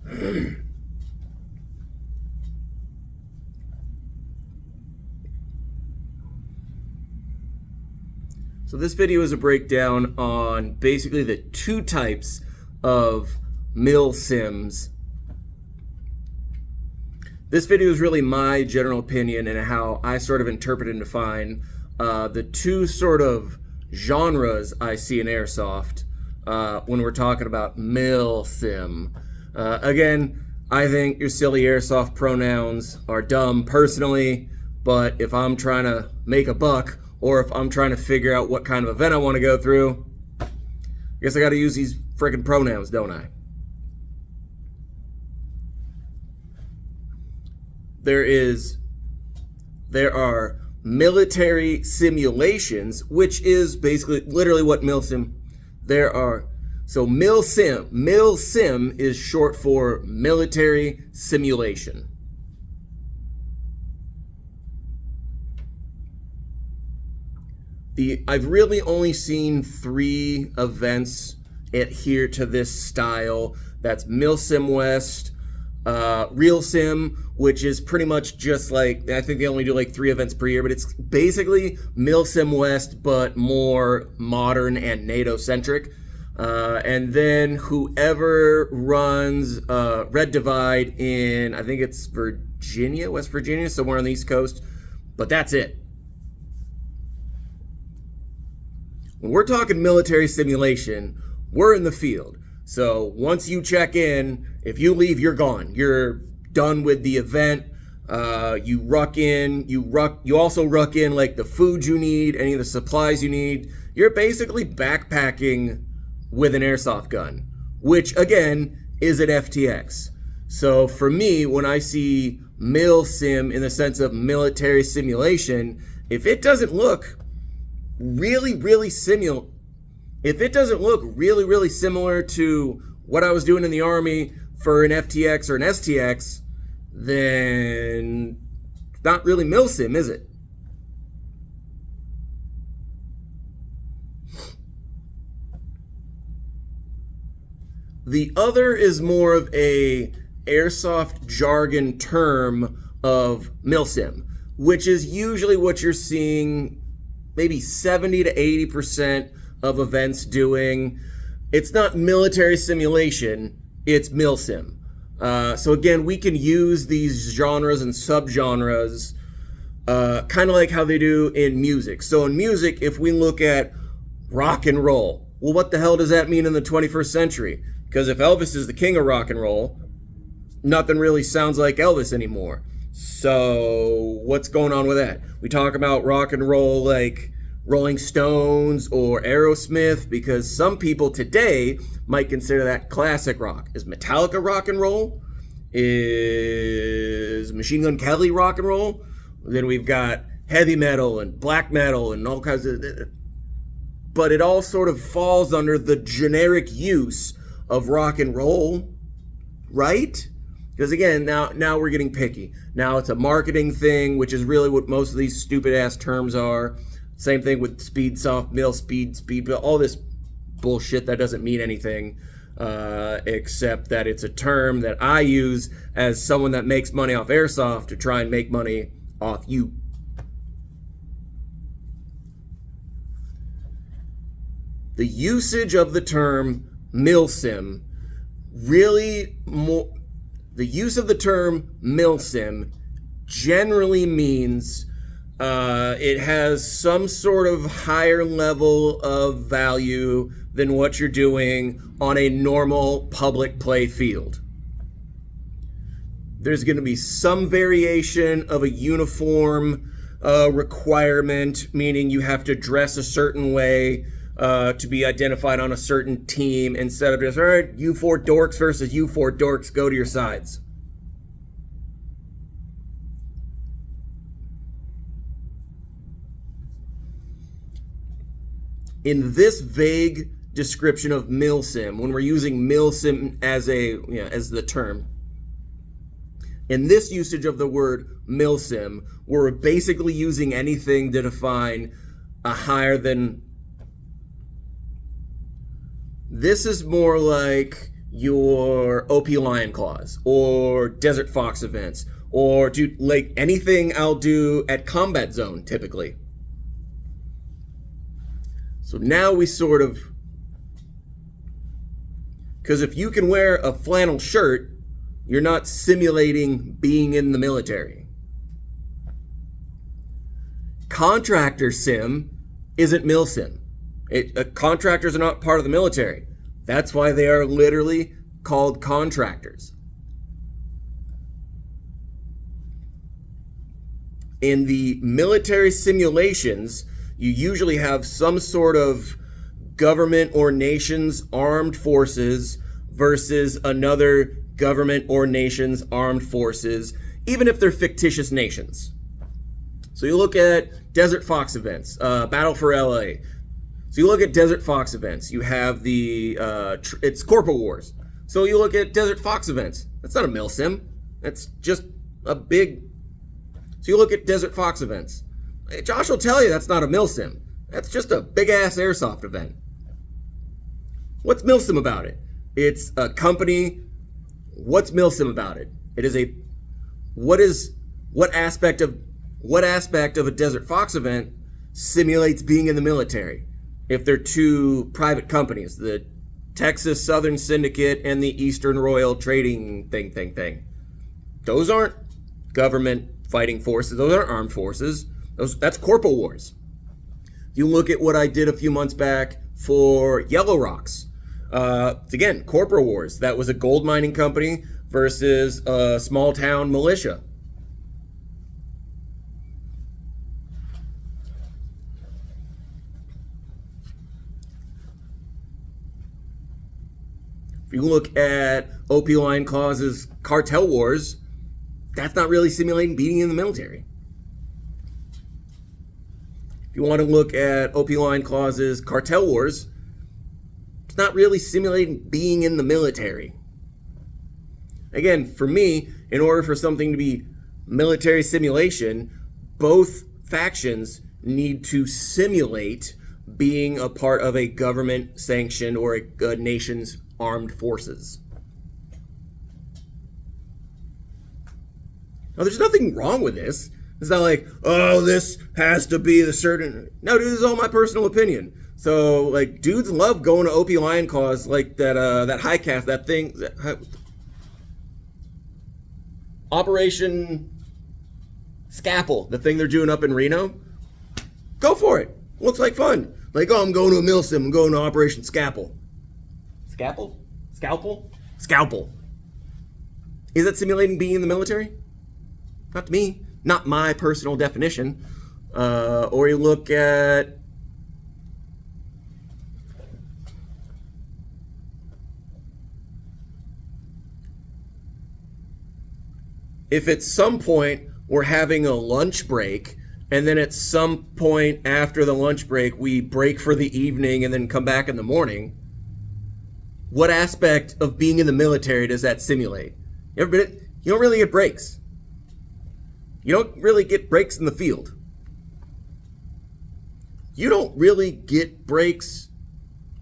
So this video is a breakdown on basically the two types of Milsims. This video is really my general opinion and how I sort of interpret and define the two sort of genres I see in Airsoft when we're talking about Milsim. Again, I think your silly Airsoft pronouns are dumb personally, but if I'm trying to make a buck, or if I'm trying to figure out what kind of event I want to go through, I guess I got to use these freaking pronouns, don't I? There are military simulations, which is basically literally what Milsim. So Milsim is short for military simulation. I've really only seen 3 events adhere to this style. That's Milsim West, Real Sim, which is pretty much just like, I think they only do like 3 events per year, but it's basically Milsim West, but more modern and NATO-centric. And then whoever runs Red Divide in, I think it's Virginia, West Virginia, somewhere on the East Coast, but that's it. When we're talking military simulation, we're in the field. So once you check in, if you leave, you're gone. You're done with the event. You ruck in. You also ruck in like the food you need, any of the supplies you need. You're basically backpacking with an airsoft gun, which again is an FTX. So for me, when I see Milsim in the sense of military simulation, if it doesn't look really similar to what I was doing in the Army for an FTX or an STX, then it's not really Milsim, is it? The other is more of a airsoft jargon term of Milsim, which is usually what you're seeing maybe 70 to 80% of events doing. It's not military simulation, it's Milsim. So again, we can use these genres and subgenres kind of like how they do in music. So in music, if we look at rock and roll, well, what the hell does that mean in the 21st century? Because if Elvis is the king of rock and roll, nothing really sounds like Elvis anymore. So what's going on with that? We talk about rock and roll like Rolling Stones or Aerosmith, because some people today might consider that classic rock. Is Metallica rock and roll? Is Machine Gun Kelly rock and roll? Then we've got heavy metal and black metal and all kinds of... But it all sort of falls under the generic use of rock and roll, right? Because again, now we're getting picky. Now it's a marketing thing, which is really what most of these stupid ass terms are. Same thing with speed, soft, mil, speed, all this bullshit that doesn't mean anything, except that it's a term that I use as someone that makes money off airsoft to try and make money off you. The usage of the term Milsim the use of the term Milsim generally means it has some sort of higher level of value than what you're doing on a normal public play field. There's going to be some variation of a uniform requirement, meaning you have to dress a certain way to be identified on a certain team, instead of just, all right, you 4 dorks versus you 4 dorks, go to your sides. In this vague description of Milsim, when we're using Milsim as the term, in this usage of the word Milsim, we're basically using anything to define a higher than. This is more like your OP Lion Claws or Desert Fox events, or do like anything I'll do at Combat Zone typically. So now we sort of, because if you can wear a flannel shirt, you're not simulating being in the military. Contractor sim isn't Milsim. Contractors are not part of the military. That's why they are literally called contractors. In the military simulations, you usually have some sort of government or nation's armed forces versus another government or nation's armed forces, even if they're fictitious nations. So you look at Desert Fox events, Battle for LA. So you look at Desert Fox events, you have it's Corporal Wars. So you look at Desert Fox events, that's not a Milsim, that's just a big... So you look at Desert Fox events. Josh will tell you that's not a Milsim. That's just a big-ass airsoft event. What's Milsim about it? It's a company. What's Milsim about it? It is a... What aspect of a Desert Fox event simulates being in the military? If they're two private companies, the Texas Southern Syndicate and the Eastern Royal Trading thing. Those aren't government fighting forces. Those aren't armed forces. That's Corporal Wars. You look at what I did a few months back for Yellow Rocks. Again, Corporal Wars. That was a gold mining company versus a small town militia. If you look at OP Lion Claw's Cartel Wars, that's not really simulating being in the military. If you want to look at OP Lion Claw's Cartel Wars, it's not really simulating being in the military. Again, for me, in order for something to be military simulation, both factions need to simulate being a part of a government-sanctioned or a nation's armed forces. Now, there's nothing wrong with this. It's not like, oh, this has to be the certain... No, dude, this is all my personal opinion. So, like, dudes love going to OP Lion Claws, like that high cast, that thing... Operation Scalpel, the thing they're doing up in Reno. Go for it. Looks like fun. Like, oh, I'm going to a Milsim. I'm going to Operation Scalpel. Scalpel? Scalpel? Scalpel. Is that simulating being in the military? Not to me. Not my personal definition. Or you look at... If at some point we're having a lunch break, and then at some point after the lunch break we break for the evening and then come back in the morning, what aspect of being in the military does that simulate? You don't really get breaks. You don't really get breaks in the field. You don't really get breaks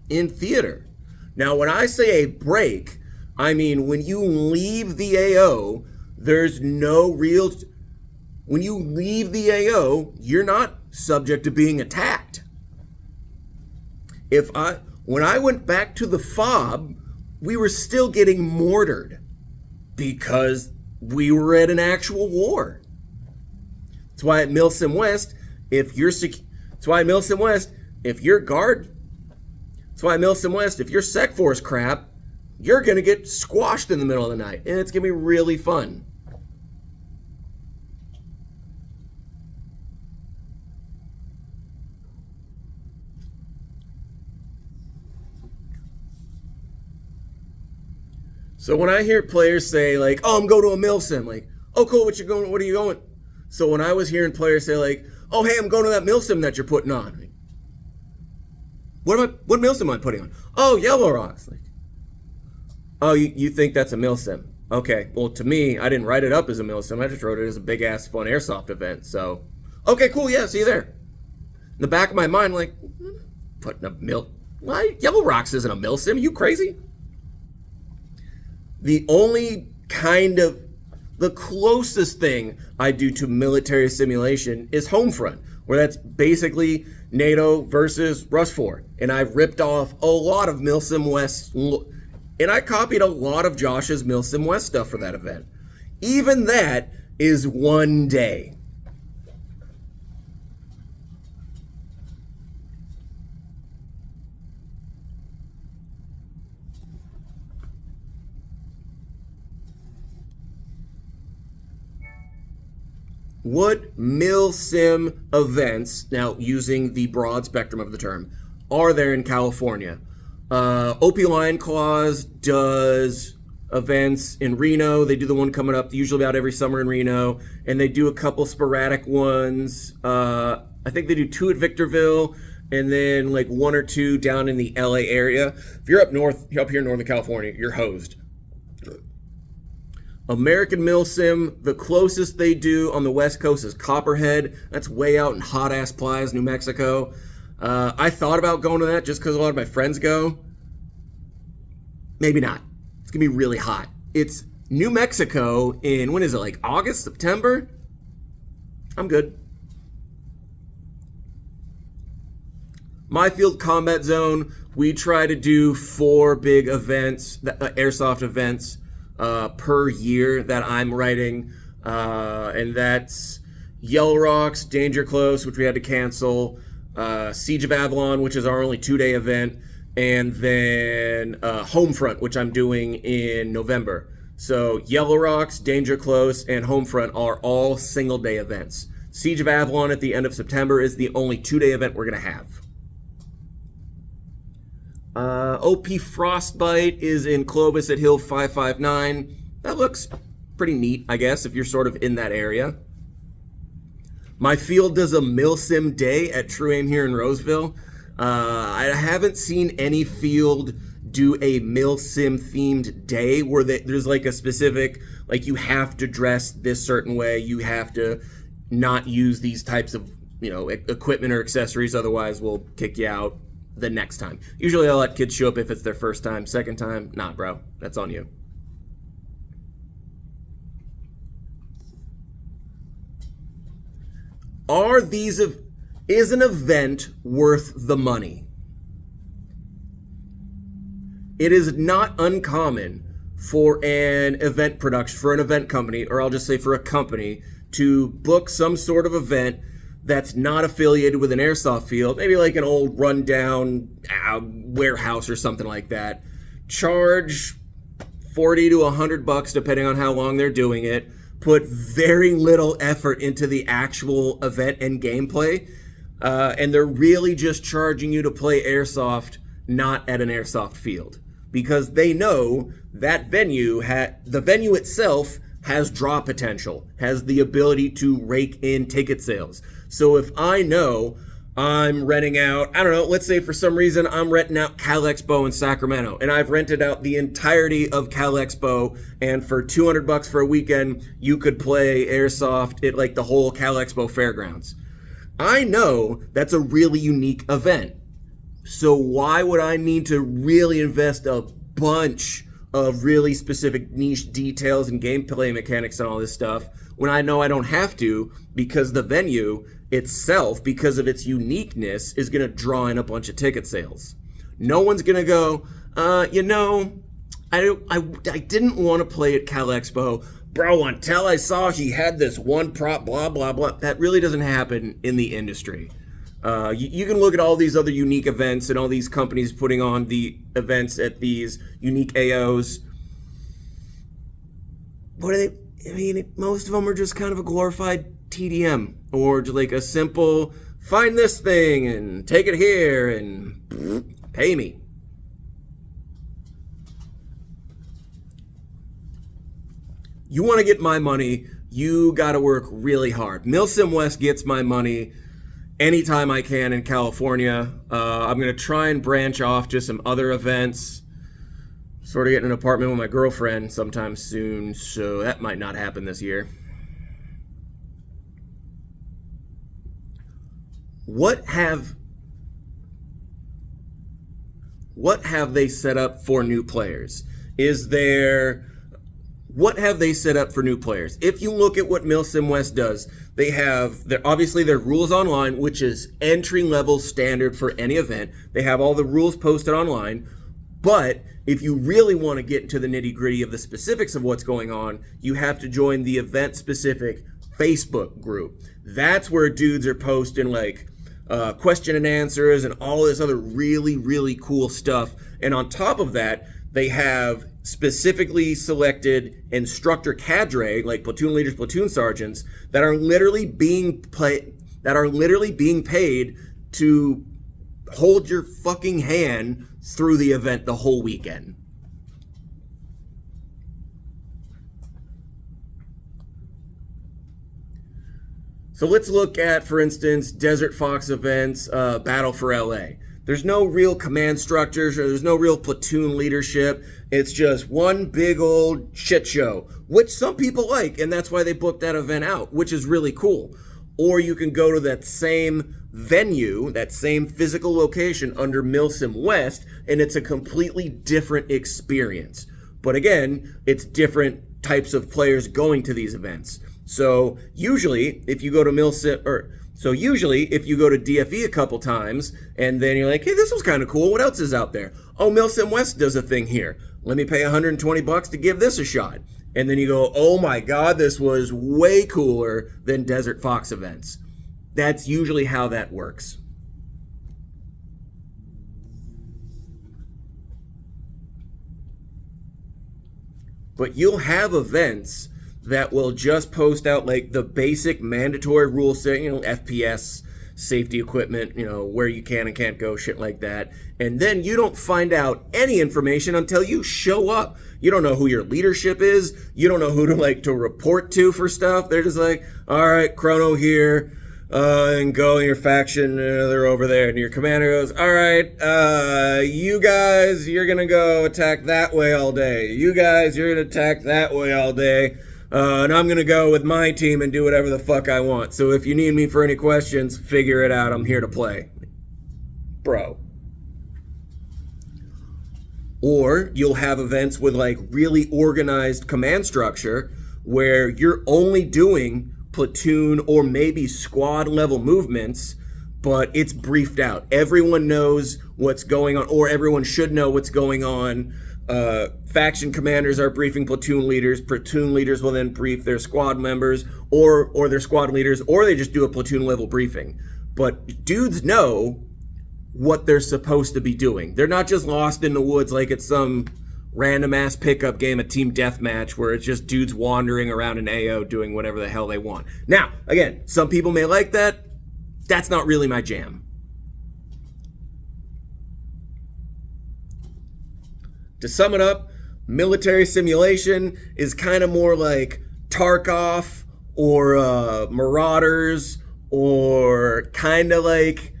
in theater. Now, when I say a break, I mean when you leave the AO, there's no real... When you leave the AO, you're not subject to being attacked. When I went back to the FOB, we were still getting mortared because we were at an actual war. That's why at Milsim West, if you're Sec Force crap, you're gonna get squashed in the middle of the night, and it's gonna be really fun. So when I hear players say like, "Oh, I'm going to a Milsim," like, "Oh, cool, what are you going?" So when I was hearing players say like, "Oh, hey, I'm going to that Milsim that you're putting on," like, what Milsim am I putting on? "Oh, Yellow Rocks." Like, "Oh, you think that's a Milsim? Okay, well, to me, I didn't write it up as a Milsim. I just wrote it as a big ass fun airsoft event. So, okay, cool, yeah, see you there." In the back of my mind, like, putting a Why? Yellow Rocks isn't a Milsim. You crazy? The only kind of the closest thing I do to military simulation is Homefront, where that's basically NATO versus Rust 4. And I ripped off a lot of Milsim West, and I copied a lot of Josh's Milsim West stuff for that event. Even that is one day. What Milsim events, now using the broad spectrum of the term, are there in California? OP Lion Claws does events in Reno. They do the one coming up usually about every summer in Reno, and they do a couple sporadic ones. I think they do 2 at Victorville, and then like 1 or 2 down in the LA area. If you're up north, up here in Northern California, you're hosed. American Milsim, the closest they do on the West Coast is Copperhead. That's way out in hot-ass Plies, New Mexico. I thought about going to that just because a lot of my friends go. Maybe not. It's going to be really hot. It's New Mexico in, when is it, like August, September? I'm good. My Field Combat Zone, we try to do 4 big events, airsoft events, per year that I'm writing, and that's Yellow Rocks, Danger Close, which we had to cancel, Siege of Avalon, which is our only 2-day event, and then Homefront, which I'm doing in November. So Yellow Rocks, Danger Close, and Homefront are all single-day events. Siege of Avalon at the end of September is the only 2-day event we're going to have. OP Frostbite is in Clovis at Hill 559. That looks pretty neat, I guess, if you're sort of in that area. My field does a Milsim day at True Aim here in Roseville. I haven't seen any field do a Milsim themed day where there's like a specific, like you have to dress this certain way, you have to not use these types of, equipment or accessories, otherwise we'll kick you out the next time. Usually I'll let kids show up if it's their first time. Second time, nah, bro, that's on you. Is an event worth the money? It is not uncommon for an event production, for an event company, or I'll just say for a company, to book some sort of event that's not affiliated with an airsoft field, maybe like an old rundown warehouse or something like that. Charge $40 to $100 depending on how long they're doing it. Put very little effort into the actual event and gameplay, and they're really just charging you to play airsoft, not at an airsoft field, because they know that the venue itself has draw potential, has the ability to rake in ticket sales. So if I know I'm renting out, I don't know, let's say for some reason I'm renting out Cal Expo in Sacramento, and I've rented out the entirety of Cal Expo, and for $200 for a weekend, you could play airsoft at like the whole Cal Expo fairgrounds. I know that's a really unique event. So why would I need to really invest a bunch of really specific niche details and gameplay mechanics and all this stuff when I know I don't have to, because the venue itself, because of its uniqueness, is going to draw in a bunch of ticket sales. No one's going to go, I didn't want to play at Cal Expo, bro, until I saw he had this one prop, blah, blah, blah. That really doesn't happen in the industry. You can look at all these other unique events and all these companies putting on the events at these unique AOs. What are they? I mean, most of them are just kind of a glorified TDM, or just like a simple, find this thing and take it here and pay me. You want to get my money, you got to work really hard. Milsim West gets my money anytime I can in California. I'm going to try and branch off to some other events. Sort of getting an apartment with my girlfriend sometime soon, so that might not happen this year. What have they set up for new players? Is there what have they set up for new players? If you look at what Milsim West does, they have obviously their rules online, which is entry level standard for any event. They have all the rules posted online. But if you really want to get into the nitty gritty of the specifics of what's going on, you have to join the event specific Facebook group. That's where dudes are posting like question and answers and all this other really, really cool stuff. And on top of that, they have specifically selected instructor cadre, like platoon leaders, platoon sergeants, that are literally being paid to hold your fucking hand through the event the whole weekend. So let's look at, for instance, Desert Fox events, Battle for LA. There's no real command structures, or there's no real platoon leadership. It's just one big old shit show, which some people like, and that's why they booked that event out, which is really cool. Or you can go to that same venue, that same physical location under Milsim West, and it's a completely different experience. But again, it's different types of players going to these events. So usually, if you go to DFE a couple times, and then you're like, hey, this was kind of cool. What else is out there? Oh, Milsim West does a thing here. Let me pay $120 to give this a shot. And then you go, oh my God, this was way cooler than Desert Fox events. That's usually how that works. But you'll have events that will just post out like the basic mandatory rule set, FPS, safety equipment, where you can and can't go, shit like that. And then you don't find out any information until you show up. You don't know who your leadership is. You don't know who to report to for stuff. They're just like, all right, Chrono here, and go in your faction, they're over there. And your commander goes, all right, you guys, you're going to go attack that way all day. You guys, you're going to attack that way all day. And I'm going to go with my team and do whatever the fuck I want. So if you need me for any questions, figure it out. I'm here to play. Bro. Or you'll have events with like really organized command structure where you're only doing platoon or maybe squad level movements, but it's briefed out. Everyone knows what's going on, or everyone should know what's going on. Faction commanders are briefing platoon leaders. Platoon leaders will then brief their squad members or their squad leaders, or they just do a platoon level briefing. But dudes know what they're supposed to be doing. They're not just lost in the woods like it's some random ass pickup game of team deathmatch where it's just dudes wandering around an AO doing whatever the hell they want. Now, again, some people may like that. That's not really my jam. To sum it up, military simulation is kind of more like Tarkov or Marauders, or kind of like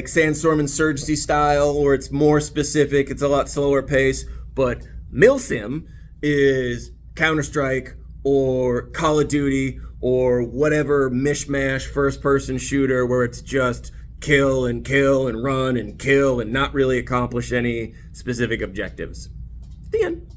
Sandstorm Insurgency style, where it's more specific, it's a lot slower pace. But Milsim is Counter-Strike or Call of Duty or whatever mishmash first-person shooter where it's just kill and run and kill and not really accomplish any specific objectives. The end.